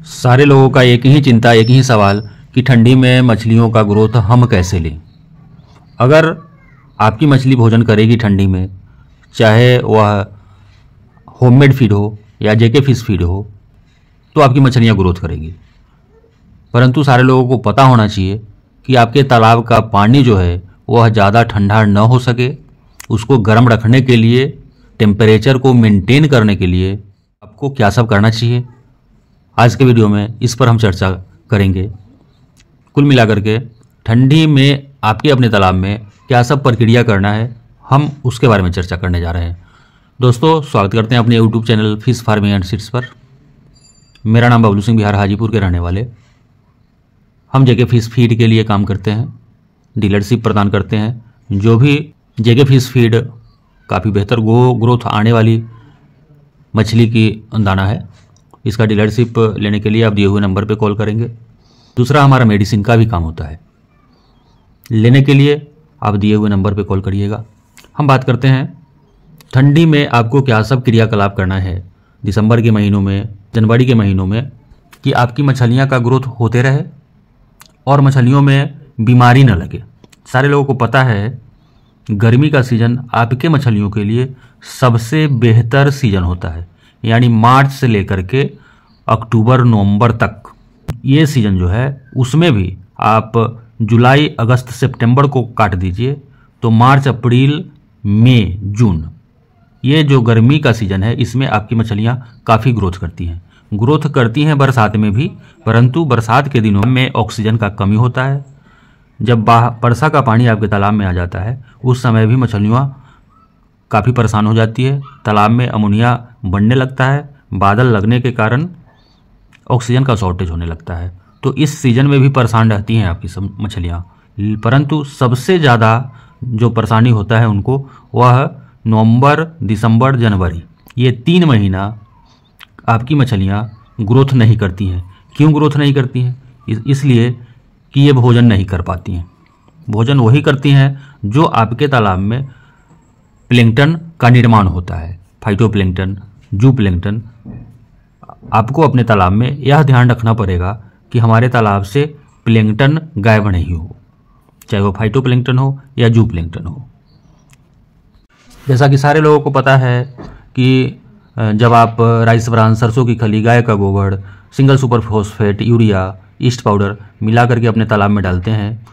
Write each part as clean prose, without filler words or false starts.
सारे लोगों का एक ही चिंता, एक ही सवाल कि ठंडी में मछलियों का ग्रोथ हम कैसे लें। अगर आपकी मछली भोजन करेगी ठंडी में, चाहे वह होममेड फीड हो या जेके फिश फीड हो, तो आपकी मछलियां ग्रोथ करेगी। परंतु सारे लोगों को पता होना चाहिए कि आपके तालाब का पानी जो है वह ज़्यादा ठंडा न हो सके। उसको गर्म रखने के लिए, टेम्परेचर को मेंटेन करने के लिए आपको क्या सब करना चाहिए, आज के वीडियो में इस पर हम चर्चा करेंगे। कुल मिलाकर के ठंडी में आपके अपने तालाब में क्या सब प्रक्रिया करना है, हम उसके बारे में चर्चा करने जा रहे हैं। दोस्तों, स्वागत करते हैं अपने YouTube channel fish farming and seeds पर। मेरा नाम बबलू सिंह, बिहार हाजीपुर के रहने वाले। हम जेके फिश फीड के लिए काम करते हैं, डीलरशिप प्रदान करते हैं। जो भी जेके फिश फीड काफ़ी बेहतर ग्रोथ आने वाली मछली की दाना है, इसका डीलरशिप लेने के लिए आप दिए हुए नंबर पे कॉल करेंगे। दूसरा, हमारा मेडिसिन का भी काम होता है। लेने के लिए आप दिए हुए नंबर पे कॉल करिएगा। हम बात करते हैं ठंडी में आपको क्या सब क्रियाकलाप करना है दिसंबर के महीनों में, जनवरी के महीनों में, कि आपकी मछलियाँ का ग्रोथ होते रहे और मछलियों में बीमारी न लगे। सारे लोगों को पता है गर्मी का सीज़न आपके मछलियों के लिए सबसे बेहतर सीज़न होता है, यानी मार्च से लेकर के अक्टूबर नवंबर तक। ये सीज़न जो है उसमें भी आप जुलाई अगस्त सितंबर को काट दीजिए तो मार्च अप्रैल मई जून, ये जो गर्मी का सीज़न है इसमें आपकी मछलियाँ काफ़ी ग्रोथ करती हैं बरसात में भी। परंतु बरसात के दिनों में ऑक्सीजन का कमी होता है। जब वर्षा का पानी आपके तालाब में आ जाता है उस समय भी मछलियाँ काफ़ी परेशान हो जाती है। तालाब में अमोनिया बढ़ने लगता है, बादल लगने के कारण ऑक्सीजन का शॉर्टेज होने लगता है। तो इस सीज़न में भी परेशान रहती हैं आपकी सब मछलियाँ। परंतु सबसे ज़्यादा जो परेशानी होता है उनको, वह नवंबर, दिसंबर, जनवरी, ये 3 महीना आपकी मछलियाँ ग्रोथ नहीं करती हैं। क्यों ग्रोथ नहीं करती हैं? इसलिए कि ये भोजन नहीं कर पाती हैं। भोजन वही करती हैं जो आपके तालाब में प्लैंकटन का निर्माण होता है, फाइटोप्लैंकटन, जूप्लैंकटन। आपको अपने तालाब में यह ध्यान रखना पड़ेगा कि हमारे तालाब से प्लैंकटन गायब नहीं हो, चाहे वो फाइटोप्लैंकटन हो या जूप्लैंकटन हो। जैसा कि सारे लोगों को पता है कि जब आप राइस ब्रान, सरसों की खली, गाय का गोबर, single super phosphate, urea, east powder मिला करके अपने तालाब में डालते हैं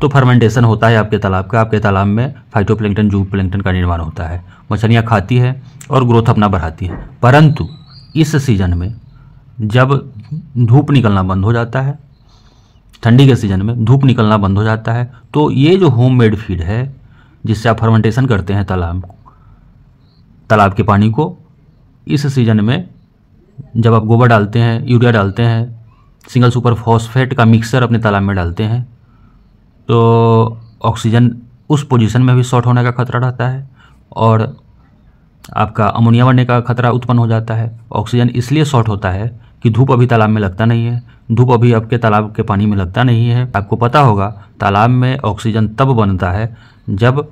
तो फर्मेंटेशन होता है आपके तालाब का। आपके तालाब में फाइटोप्लैंकटन, जूप्लैंकटन का निर्माण होता है। मछलियाँ खाती है और ग्रोथ अपना बढ़ाती है। परंतु इस सीज़न में जब धूप निकलना बंद हो जाता है, ठंडी के सीज़न में धूप निकलना बंद हो जाता है, तो ये जो होममेड फीड है जिससे आप फर्मेंटेशन करते हैं तालाब के पानी को, इस सीज़न में जब आप गोबर डालते हैं, यूरिया डालते हैं, सिंगल सुपर फॉस्फेट का मिक्सर अपने तालाब में डालते हैं, तो ऑक्सीजन उस पोजीशन में भी शॉर्ट होने का खतरा रहता है और आपका अमोनिया बढ़ने का खतरा उत्पन्न हो जाता है। ऑक्सीजन इसलिए शॉर्ट होता है कि धूप अभी तालाब में लगता नहीं है, धूप अभी आपके तालाब के पानी में लगता नहीं है। आपको पता होगा तालाब में ऑक्सीजन तब बनता है जब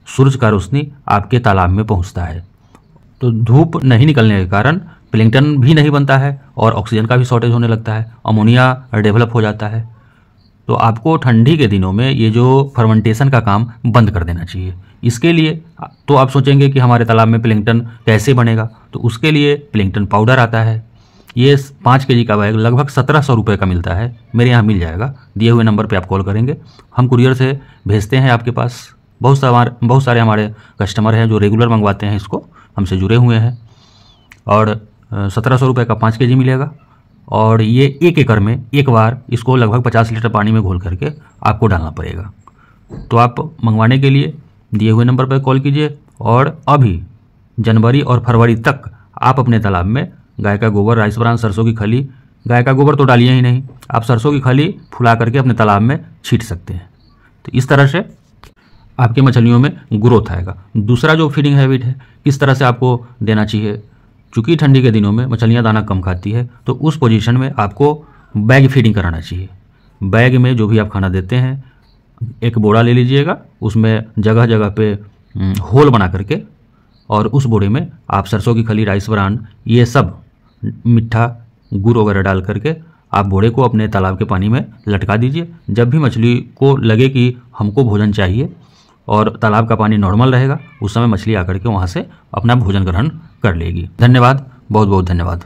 सूरज का रोशनी आपके तालाब में पहुंचता है। तो धूप नहीं निकलने के कारण प्लैंकटन भी नहीं बनता है और ऑक्सीजन का भी शॉर्टेज होने लगता है, अमोनिया डेवलप हो जाता है। तो आपको ठंडी के दिनों में ये जो फर्मेंटेशन का काम बंद कर देना चाहिए। इसके लिए तो आप सोचेंगे कि हमारे तालाब में प्लैंकटन कैसे बनेगा, तो उसके लिए प्लैंकटन पाउडर आता है। ये 5 केजी का बैग लगभग 1700 रुपये का मिलता है। मेरे यहाँ मिल जाएगा। दिए हुए नंबर पर आप कॉल करेंगे, हम कुरियर से भेजते हैं आपके पास। बहुत सारे हमारे कस्टमर हैं जो रेगुलर मंगवाते हैं, इसको हमसे जुड़े हुए हैं। और 1700 रुपये का 5 केजी मिलेगा और ये 1 एकड़ में एक बार इसको लगभग 50 लीटर पानी में घोल करके आपको डालना पड़ेगा। तो आप मंगवाने के लिए दिए हुए नंबर पर कॉल कीजिए और अभी जनवरी और फरवरी तक आप अपने तालाब में गाय का गोबर, राइस ब्रान, सरसों की खली, गाय का गोबर तो डालिए ही नहीं, आप सरसों की खली फुला करके अपने तालाब में छीट सकते हैं। तो इस तरह से आपकी मछलियों में ग्रोथ आएगा। दूसरा जो फीडिंग हैबिट है, किस तरह से आपको देना चाहिए। चूँकि ठंडी के दिनों में मछलियाँ दाना कम खाती है, तो उस पोजीशन में आपको बैग फीडिंग कराना चाहिए। बैग में जो भी आप खाना देते हैं, एक बोरा ले लीजिएगा, उसमें जगह जगह पे होल बना करके, और उस बोरे में आप सरसों की खली, राइस ब्रान, ये सब मिट्ठा गुड़ वगैरह डाल करके आप बोड़े को अपने तालाब के पानी में लटका दीजिए। जब भी मछली को लगे कि हमको भोजन चाहिए और तालाब का पानी नॉर्मल रहेगा, उस समय मछली आकर के वहाँ से अपना भोजन ग्रहण कर लेगी। धन्यवाद, बहुत बहुत धन्यवाद।